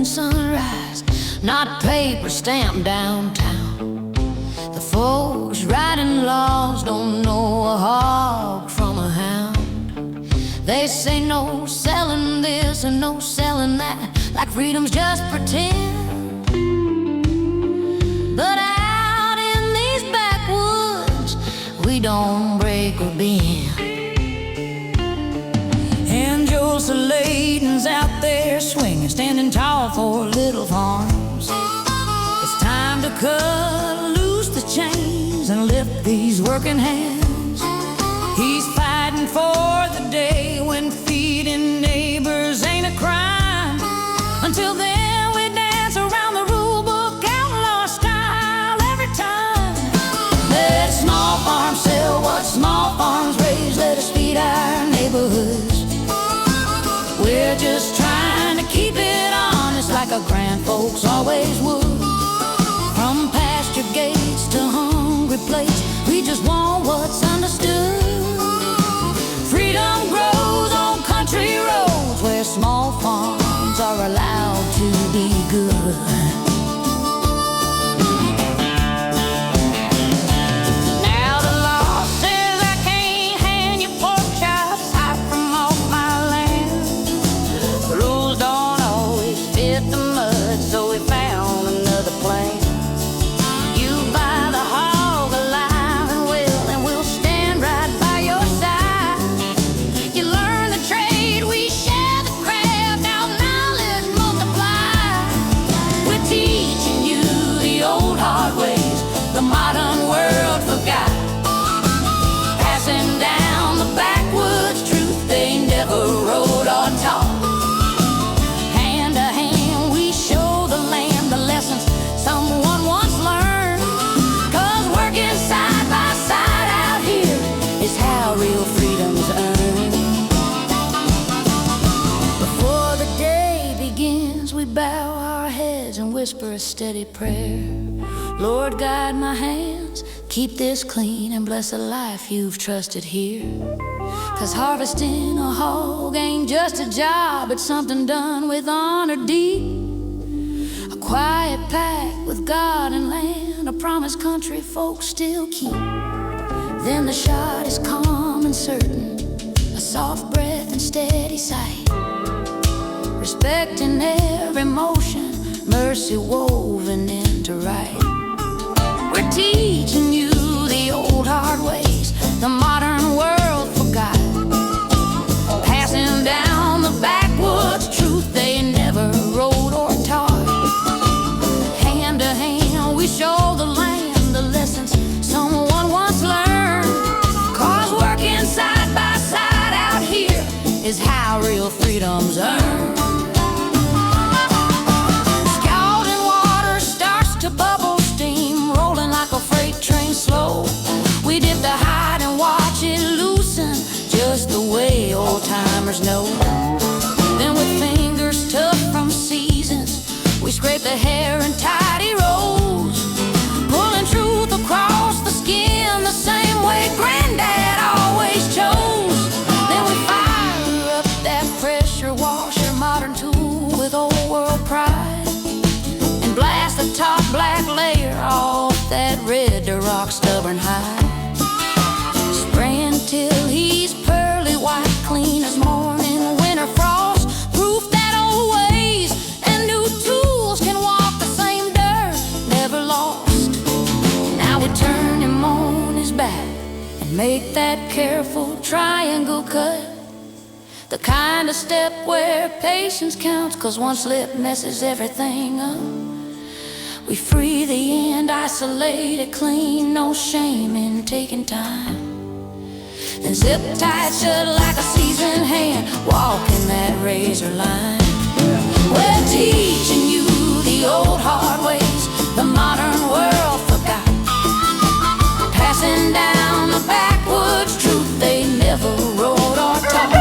morning sunrise, not paper stamped downtown. The folks writing laws don't know a hog from a hound. They say no selling this and no selling that, like freedom's just pretend. But out in these backwoods, we don't break or bend. And Joe Salatin's out there swinging, standing tall for little farms. It's time to cut loose the chains and lift these working hands. He's fighting for the day when feeding neighbors ain't a crime. Until then we dance around the rule book, outlaw style every time. Let small farms sell what small farms raise. Let us feed our neighborhoods. We're just trying to keep it honest, like our grand folks always would. From pasture gates to hungry plates, we just want what's understood. Freedom grows on country roads, where small farms are allowed to be good. So we found another plan. You buy the hog alive and well, and we'll stand right by your side. You learn the trade, we share the craft, now knowledge multiply. We're teaching you the old hard ways the modern world forgot. Passing down the backwoods truth they never wrote or taught. Someone once learned, 'cause working side by side out here is how real freedom's earned. Before the day begins, we bow our heads and whisper a steady prayer. Lord, guide my hands, keep this clean, and bless the life you've trusted here. 'Cause harvesting a hog ain't just a job, it's something done with honor deep. Quiet pact with God and land, a promise country folks still keep. Then the shot is calm and certain, a soft breath and steady sight. Respecting every motion, mercy woven into right. We're teaching you the old hard ways the modern world forgot. Passing down the backwoods truth they never wrote or taught. We show the land the lessons someone once learned. 'Cause working side by side out here is how real freedom's earned. Scalding water starts to bubble, steam rolling like a freight train slow. We dip the hide and watch it loosen, just the way old timers know. Then with fingers tough from seasons, we scrape the hair in tidy rolls, pulling truth across the skin the same way Granddad always chose. Then we fire up that pressure washer, modern tool with old world pride, and blast the top black layer off that red to rock stubborn hide. Spraying till he's pearly white, clean as morning winter frost, proof that old ways and new tools can walk the same dirt, never lost. Now we turn him on his back and make that careful triangle cut, the kind of step where patience counts, 'cause one slip messes everything up. We free the end, isolate it clean, no shame in taking time. Then zip tight shut like a seasoned hand, walking that razor line. We're teaching you the old hard ways the modern world forgot. Passing down the backwoods truth they never wrote or taught.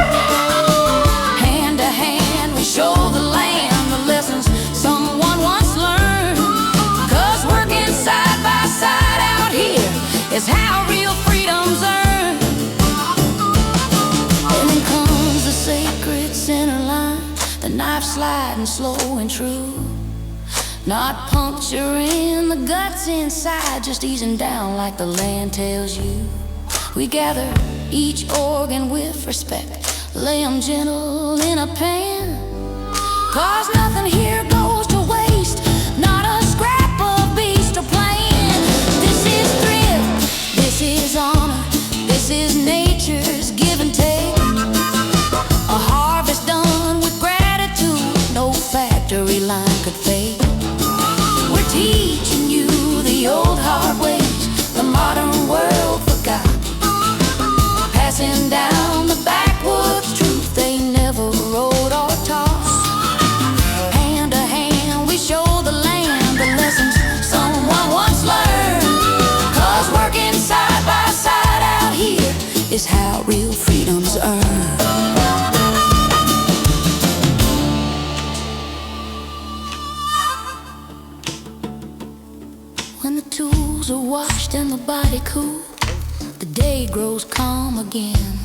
Hand to hand we show the land the lessons someone once learned. 'Cause working side by side out here is how real freedom's earned. And then comes the sacred center line, the knife sliding and slow and true. Not puncturing the guts inside, just easing down like the land tells you. We gather each organ with respect, lay 'em gentle in a pan. 'Cause nothing here goes to waste, not a scrap of beast or plan. This is thrift, this is honor, this is nature's give and take. A harvest done with gratitude, no factory line could fake. We're teaching you the old hard ways the modern world forgot, passing down the backwoods truth they never wrote or taught. Hand to hand we show the land the lessons someone once learned. 'Cause working side by side out here is how real freedom's earned. When the tools are washed and the body cool, the day grows calm again.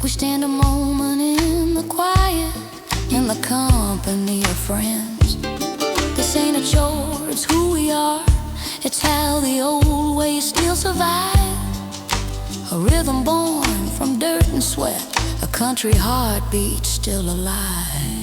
We stand a moment in the quiet, in the company of friends. This ain't a chore, it's who we are, it's how the old ways still survive. A rhythm born from dirt and sweat, a country heartbeat still alive.